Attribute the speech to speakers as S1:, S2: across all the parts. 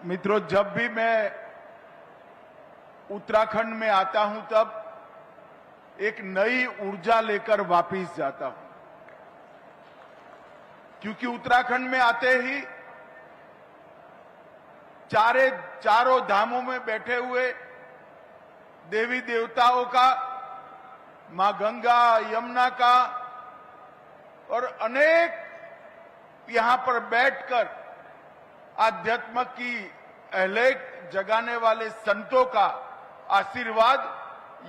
S1: मित्रों, जब भी मैं उत्तराखंड में आता हूं तब एक नई ऊर्जा लेकर वापस जाता हूं, क्योंकि उत्तराखंड में आते ही चारों धामों में बैठे हुए देवी देवताओं का, मां गंगा, यमुना का और अनेक यहां पर बैठकर आध्यात्म की अहलेक जगाने वाले संतों का आशीर्वाद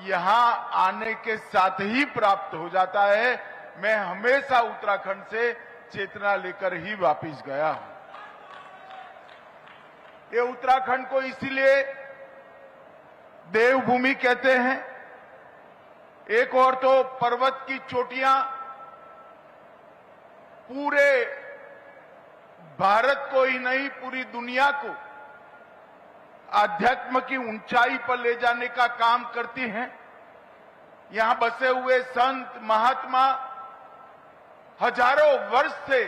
S1: यहां आने के साथ ही प्राप्त हो जाता है। मैं हमेशा उत्तराखंड से चेतना लेकर ही वापस गया हूं। ये उत्तराखंड को इसीलिए देवभूमि कहते हैं। एक और तो पर्वत की चोटियां पूरे भारत को ही नहीं, पूरी दुनिया को आध्यात्म की ऊंचाई पर ले जाने का काम करती हैं। यहां बसे हुए संत महात्मा हजारों वर्ष से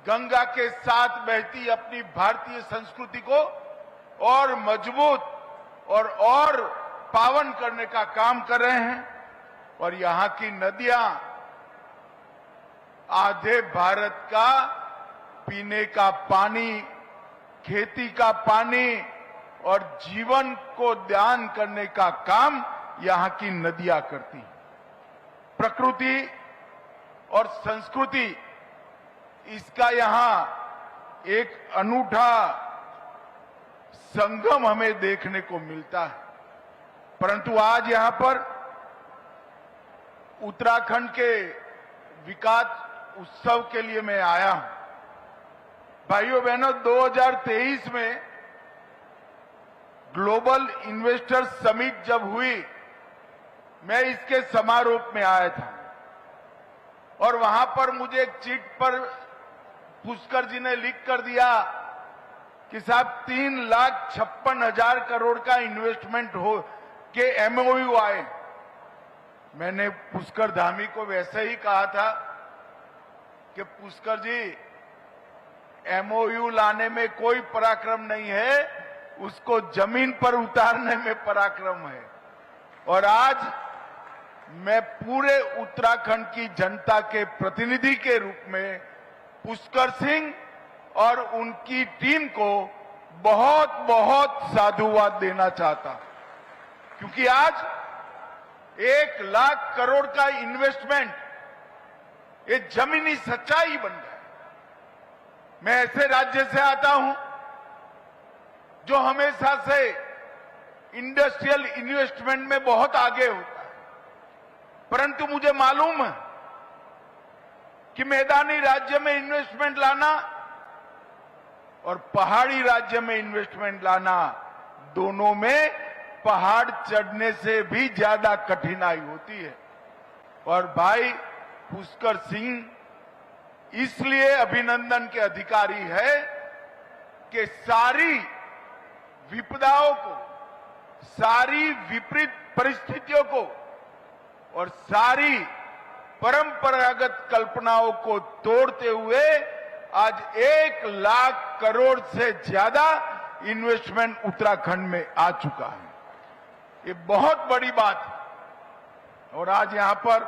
S1: गंगा के साथ बहती अपनी भारतीय संस्कृति को और मजबूत और पावन करने का काम कर रहे हैं। और यहां की नदियां आधे भारत का पीने का पानी, खेती का पानी और जीवन को दान करने का काम यहां की नदियां करती हैं। प्रकृति और संस्कृति, इसका यहां एक अनूठा संगम हमें देखने को मिलता है। परंतु आज यहां पर उत्तराखंड के विकास उत्सव के लिए मैं आया हूं। भाइयों बहनों, 2023 में ग्लोबल इन्वेस्टर समिट जब हुई, मैं इसके समारोह में आया था और वहां पर मुझे एक चिट पर पुष्कर जी ने लिख कर दिया कि साहब 3,56,000 करोड़ का इन्वेस्टमेंट हो के एमओयू आए। मैंने पुष्कर धामी को वैसे ही कहा था कि पुष्कर जी, एमओयू लाने में कोई पराक्रम नहीं है, उसको जमीन पर उतारने में पराक्रम है। और आज मैं पूरे उत्तराखंड की जनता के प्रतिनिधि के रूप में पुष्कर सिंह और उनकी टीम को बहुत बहुत साधुवाद देना चाहता हूं, क्योंकि आज 1 लाख करोड़ का इन्वेस्टमेंट ये जमीनी सच्चाई बन गया। मैं ऐसे राज्य से आता हूं जो हमेशा से इंडस्ट्रियल इन्वेस्टमेंट में बहुत आगे होता है, परंतु मुझे मालूम है कि मैदानी राज्य में इन्वेस्टमेंट लाना और पहाड़ी राज्य में इन्वेस्टमेंट लाना, दोनों में पहाड़ चढ़ने से भी ज्यादा कठिनाई होती है। और भाई पुष्कर सिंह इसलिए अभिनंदन के अधिकारी है कि सारी विपदाओं को, सारी विपरीत परिस्थितियों को और सारी परंपरागत कल्पनाओं को तोड़ते हुए आज 1 लाख करोड़ से ज्यादा इन्वेस्टमेंट उत्तराखंड में आ चुका है। ये बहुत बड़ी बात है। और आज यहां पर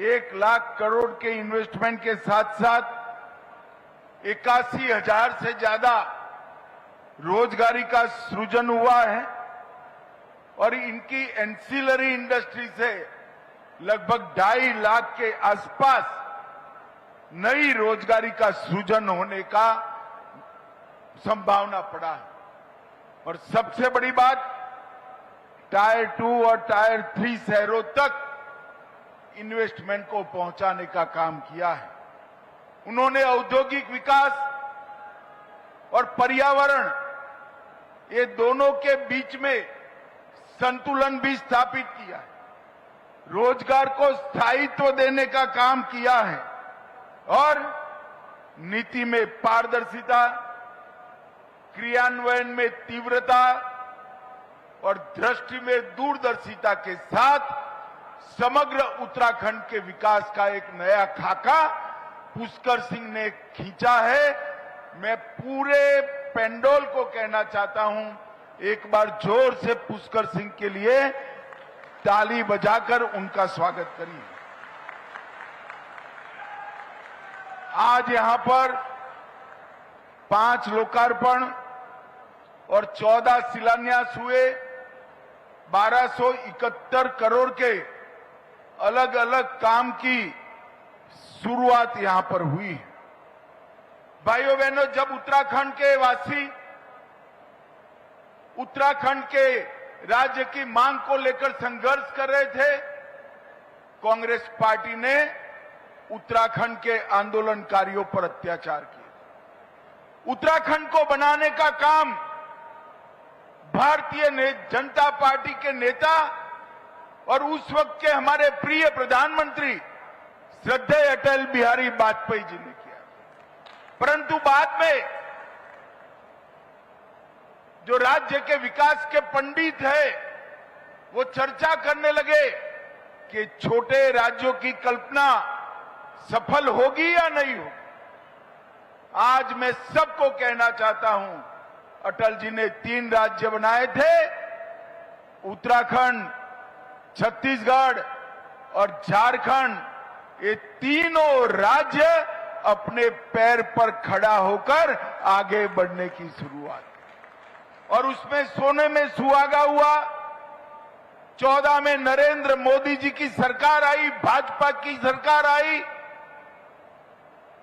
S1: 1 लाख करोड़ के इन्वेस्टमेंट के साथ साथ 81,000 से ज्यादा रोजगारी का सृजन हुआ है और इनकी एंसिलरी इंडस्ट्री से लगभग 2.5 लाख के आसपास नई रोजगारी का सृजन होने का संभावना पड़ा है। और सबसे बड़ी बात, टायर 2 और टायर 3 शहरों तक इन्वेस्टमेंट को पहुंचाने का काम किया है। उन्होंने औद्योगिक विकास और पर्यावरण, ये दोनों के बीच में संतुलन भी स्थापित किया है। रोजगार को स्थायित्व देने का काम किया है और नीति में पारदर्शिता, क्रियान्वयन में तीव्रता और दृष्टि में दूरदर्शिता के साथ समग्र उत्तराखंड के विकास का एक नया खाका पुष्कर सिंह ने खींचा है। मैं पूरे पेंडोल को कहना चाहता हूं, एक बार जोर से पुष्कर सिंह के लिए ताली बजाकर उनका स्वागत करिए। आज यहां पर 5 लोकार्पण और 14 शिलान्यास हुए। 1271 करोड़ के अलग अलग काम की शुरुआत यहां पर हुई है। भाइयों बहनों, जब उत्तराखंड के वासी उत्तराखंड के राज्य की मांग को लेकर संघर्ष कर रहे थे, कांग्रेस पार्टी ने उत्तराखंड के आंदोलनकारियों पर अत्याचार किए। उत्तराखंड को बनाने का काम भारतीय जनता पार्टी के नेता और उस वक्त के हमारे प्रिय प्रधानमंत्री श्रद्धेय अटल बिहारी वाजपेयी जी ने किया। परंतु बाद में जो राज्य के विकास के पंडित है, वो चर्चा करने लगे कि छोटे राज्यों की कल्पना सफल होगी या नहीं होगी। आज मैं सबको कहना चाहता हूं, अटल जी ने 3 राज्य बनाए थे, उत्तराखंड, छत्तीसगढ़ और झारखंड। ये तीनों राज्य अपने पैर पर खड़ा होकर आगे बढ़ने की शुरुआत, और उसमें सोने में सुहागा हुआ। 14 में नरेंद्र मोदी जी की सरकार आई, भाजपा की सरकार आई,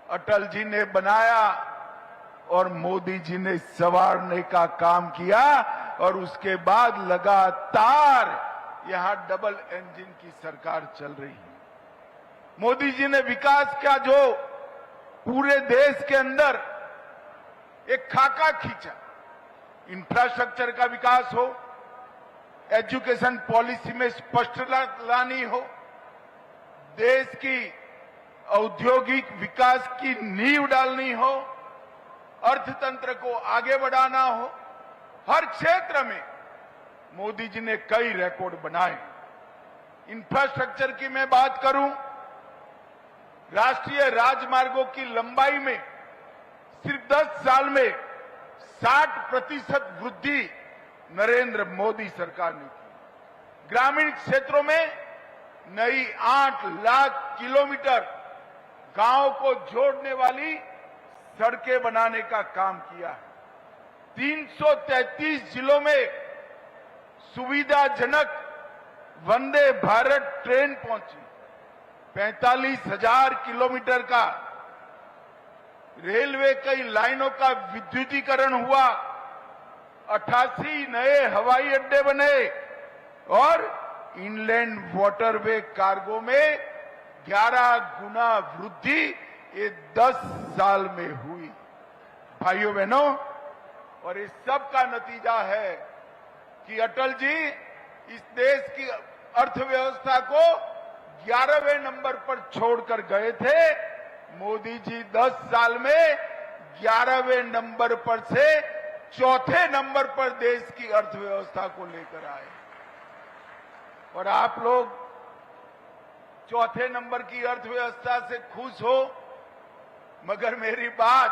S1: अटल जी ने बनाया और मोदी जी ने संवारने का काम किया, और उसके बाद लगातार यहां डबल इंजन की सरकार चल रही है। मोदी जी ने विकास का जो पूरे देश के अंदर एक खाका खींचा, इंफ्रास्ट्रक्चर का विकास हो, एजुकेशन पॉलिसी में स्पष्टता लानी हो, देश की औद्योगिक विकास की नींव डालनी हो, अर्थतंत्र को आगे बढ़ाना हो, हर क्षेत्र में मोदी जी ने कई रिकॉर्ड बनाए। इंफ्रास्ट्रक्चर की मैं बात करूं, राष्ट्रीय राजमार्गों की लंबाई में सिर्फ 10 साल में 60% वृद्धि नरेंद्र मोदी सरकार ने की। ग्रामीण क्षेत्रों में नई 8 लाख किलोमीटर गांव को जोड़ने वाली सड़कें बनाने का काम किया है। 333 जिलों में सुविधाजनक वंदे भारत ट्रेन पहुंची। 45,000 किलोमीटर का रेलवे कई लाइनों का विद्युतीकरण हुआ। 88 नए हवाई अड्डे बने और इनलैंड वाटरवे कार्गो में 11 गुना वृद्धि ये 10 साल में हुई। भाइयों बहनों, और इस सब का नतीजा है कि अटल जी इस देश की अर्थव्यवस्था को 11वें नंबर पर छोड़कर गए थे। मोदी जी 10 साल में 11वें नंबर पर से 4थे नंबर पर देश की अर्थव्यवस्था को लेकर आए, और आप लोग 4थे नंबर की अर्थव्यवस्था से खुश हो, मगर मेरी बात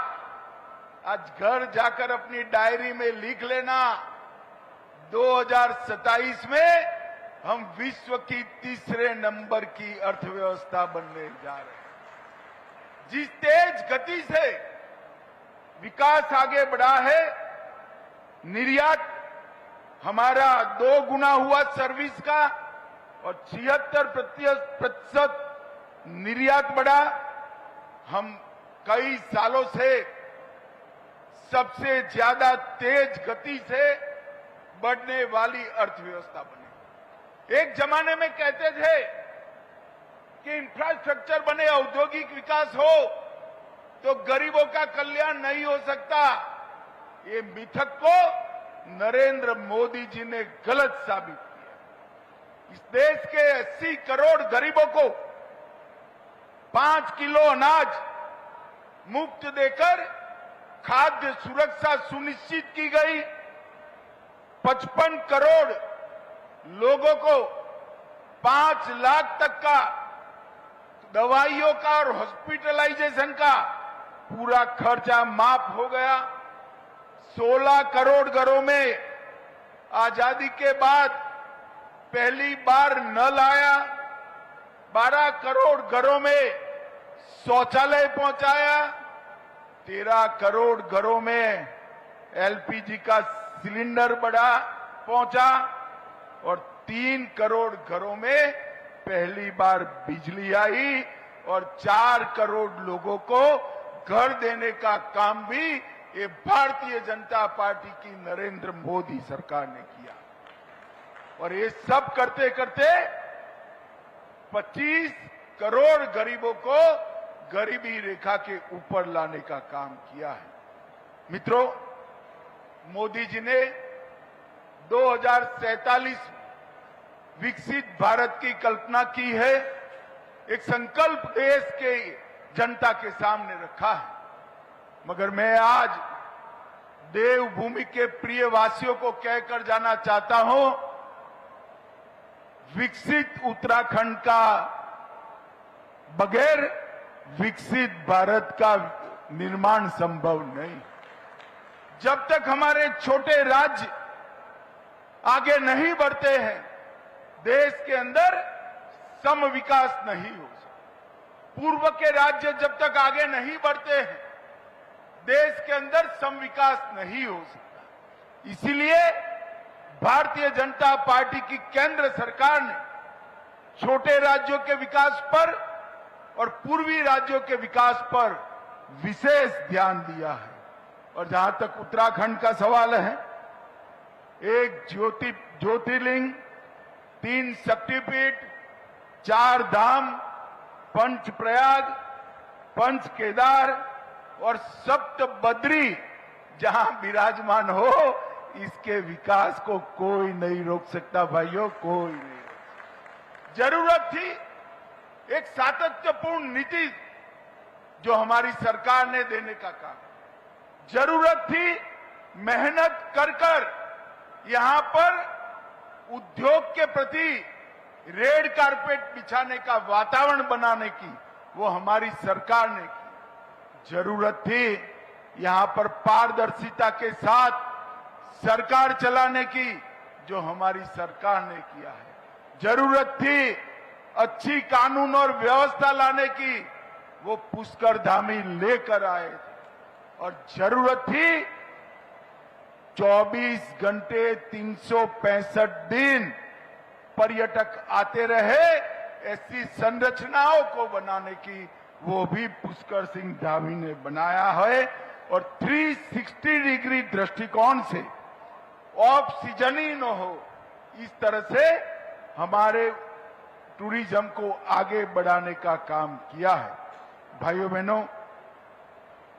S1: आज घर जाकर अपनी डायरी में लिख लेना, 2027 में हम विश्व की 3रे नंबर की अर्थव्यवस्था बनने जा रहे हैं। जिस तेज गति से विकास आगे बढ़ा है, निर्यात हमारा 2 गुना हुआ सर्विस का, और 76% निर्यात बढ़ा। हम कई सालों से सबसे ज्यादा तेज गति से बढ़ने वाली अर्थव्यवस्था बने। एक जमाने में कहते थे कि इंफ्रास्ट्रक्चर बने, औद्योगिक विकास हो तो गरीबों का कल्याण नहीं हो सकता। ये मिथक को नरेंद्र मोदी जी ने गलत साबित किया। इस देश के 80 करोड़ गरीबों को 5 किलो अनाज मुफ्त देकर खाद्य सुरक्षा सुनिश्चित की गई। 55 करोड़ लोगों को 5 लाख तक का दवाइयों का और हॉस्पिटलाइजेशन का पूरा खर्चा माफ हो गया। 16 करोड़ घरों में आजादी के बाद पहली बार नल आया, 12 करोड़ घरों में शौचालय पहुंचाया, 13 करोड़ घरों में एलपीजी का सिलेंडर पहुंचा और 3 करोड़ घरों में पहली बार बिजली आई और 4 करोड़ लोगों को घर देने का काम भी ये भारतीय जनता पार्टी की नरेंद्र मोदी सरकार ने किया। और ये सब करते करते 25 करोड़ गरीबों को गरीबी रेखा के ऊपर लाने का काम किया है। मित्रों, मोदी जी ने 2047 विकसित भारत की कल्पना की है, एक संकल्प देश के जनता के सामने रखा है। मगर मैं आज देवभूमि के प्रिय वासियों को कहकर जाना चाहता हूं, विकसित उत्तराखंड का बगैर विकसित भारत का निर्माण संभव नहीं। जब तक हमारे छोटे राज्य आगे नहीं बढ़ते हैं, देश के अंदर सम विकास नहीं हो सकता। पूर्व के राज्य जब तक आगे नहीं बढ़ते हैं, देश के अंदर सम विकास नहीं हो सकता। इसीलिए भारतीय जनता पार्टी की केंद्र सरकार ने छोटे राज्यों के विकास पर और पूर्वी राज्यों के विकास पर विशेष ध्यान दिया है। और जहां तक उत्तराखंड का सवाल है, एक ज्योतिर्लिंग, 3 शक्तिपीठ, 4 धाम, पंच प्रयाग, पंच केदार और सप्त बद्री जहां विराजमान हो, इसके विकास को कोई नहीं रोक सकता भाइयों, कोई नहीं। जरूरत थी एक सातत्यपूर्ण नीति जो हमारी सरकार ने देने का काम, जरूरत थी मेहनत कर कर यहां पर उद्योग के प्रति रेड कारपेट बिछाने का वातावरण बनाने की, वो हमारी सरकार ने की। जरूरत थी यहां पर पारदर्शिता के साथ सरकार चलाने की, जो हमारी सरकार ने किया है। जरूरत थी अच्छी कानून और व्यवस्था लाने की, वो पुष्कर धामी लेकर आए थे। और जरूरत थी 24 घंटे 365 दिन पर्यटक आते रहे, ऐसी संरचनाओं को बनाने की, वो भी पुष्कर सिंह धामी ने बनाया है। और 360 डिग्री दृष्टिकोण से ऑफ सीजन ही न हो, इस तरह से हमारे टूरिज्म को आगे बढ़ाने का काम किया है। भाइयों बहनों,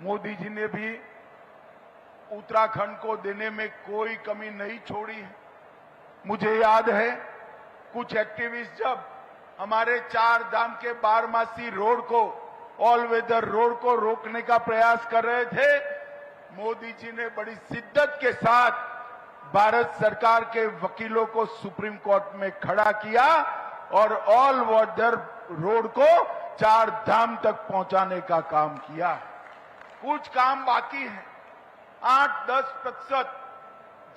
S1: मोदी जी ने भी उत्तराखंड को देने में कोई कमी नहीं छोड़ी है। मुझे याद है कुछ एक्टिविस्ट जब हमारे 4 धाम के बारमासी रोड को, ऑल वेदर रोड को रोकने का प्रयास कर रहे थे, मोदी जी ने बड़ी शिद्दत के साथ भारत सरकार के वकीलों को सुप्रीम कोर्ट में खड़ा किया और ऑल वेदर रोड को 4 धाम तक पहुंचाने का काम किया। कुछ काम बाकी है, 8-10%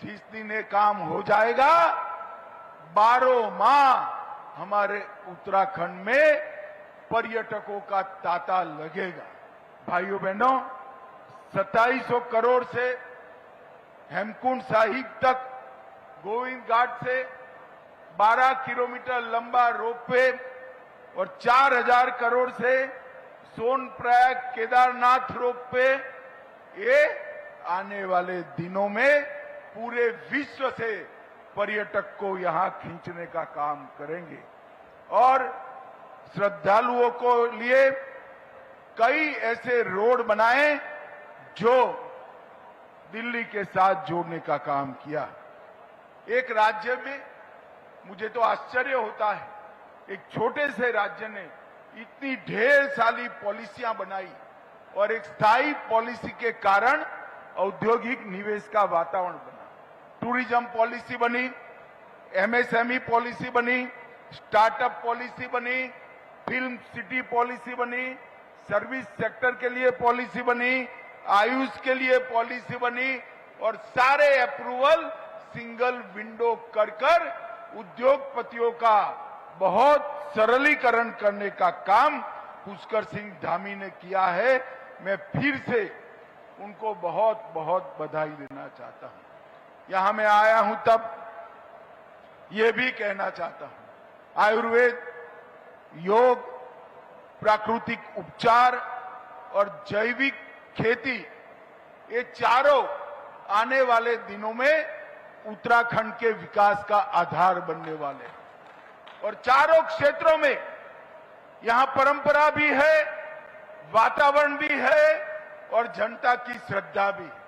S1: जिस दिन ये काम हो जाएगा, 12 माह हमारे उत्तराखंड में पर्यटकों का तांता लगेगा। भाइयों बहनों, 2700 करोड़ से हेमकुंड साहिब तक गोविंद घाट से 12 किलोमीटर लंबा रोपवे और 4000 करोड़ से सोनप्रयाग केदारनाथ रोपवे, ये आने वाले दिनों में पूरे विश्व से पर्यटक को यहां खींचने का काम करेंगे। और श्रद्धालुओं को लिए कई ऐसे रोड बनाए जो दिल्ली के साथ जोड़ने का काम किया। एक राज्य में मुझे तो आश्चर्य होता है, एक छोटे से राज्य ने इतनी ढेर सारी पॉलिसियां बनाई और एक स्थायी पॉलिसी के कारण औद्योगिक निवेश का वातावरण बना। टूरिज्म पॉलिसी बनी, एमएसएमई पॉलिसी बनी, स्टार्टअप पॉलिसी बनी, फिल्म सिटी पॉलिसी बनी, सर्विस सेक्टर के लिए पॉलिसी बनी, आयुष के लिए पॉलिसी बनी और सारे अप्रूवल सिंगल विंडो कर उद्योगपतियों का बहुत सरलीकरण करने का काम पुष्कर सिंह धामी ने किया है। मैं फिर से उनको बहुत बहुत बधाई देना चाहता हूं। यहां मैं आया हूं तब ये भी कहना चाहता हूं, आयुर्वेद, योग, प्राकृतिक उपचार और जैविक खेती, ये चारों आने वाले दिनों में उत्तराखंड के विकास का आधार बनने वाले हैं। और चारों क्षेत्रों में यहां परंपरा भी है, वातावरण भी है और जनता की श्रद्धा भी है।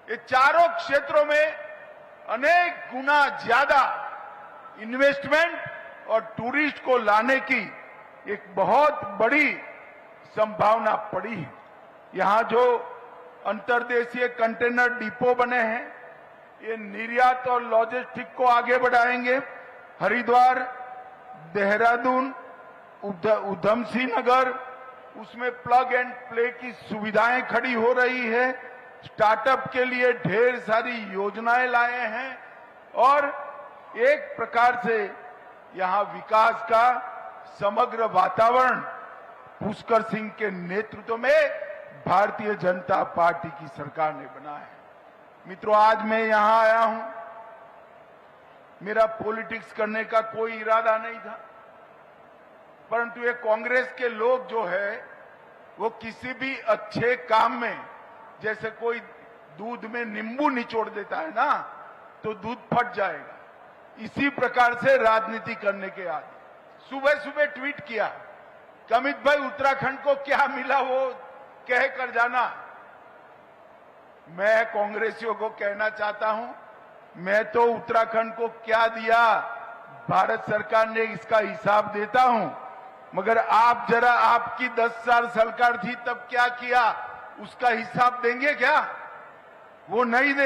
S1: ये चारों क्षेत्रों में अनेक गुना ज्यादा इन्वेस्टमेंट और टूरिस्ट को लाने की एक बहुत बड़ी संभावना पड़ी है। यहां जो अंतर्देशीय कंटेनर डिपो बने हैं, ये निर्यात और लॉजिस्टिक को आगे बढ़ाएंगे। हरिद्वार, देहरादून, उधम सिंह नगर, उसमें प्लग एंड प्ले की सुविधाएं खड़ी हो रही है। स्टार्टअप के लिए ढेर सारी योजनाएं लाए हैं और एक प्रकार से यहां विकास का समग्र वातावरण पुष्कर सिंह के नेतृत्व में भारतीय जनता पार्टी की सरकार ने बनाया है। मित्रों, आज मैं यहां आया हूं, मेरा पॉलिटिक्स करने का कोई इरादा नहीं था, परंतु ये कांग्रेस के लोग जो है वो किसी भी अच्छे काम में, जैसे कोई दूध में नींबू निचोड़ देता है ना तो दूध फट जाएगा, इसी प्रकार से राजनीति करने के आदि। सुबह सुबह ट्वीट किया कि अमित भाई उत्तराखंड को क्या मिला वो कह कर जाना। मैं कांग्रेसियों को कहना चाहता हूं, मैं तो उत्तराखंड को क्या दिया भारत सरकार ने इसका हिसाब देता हूं, मगर आप जरा आपकी 10 साल सरकार थी तब क्या किया उसका हिसाब देंगे क्या? वो नहीं देंगे।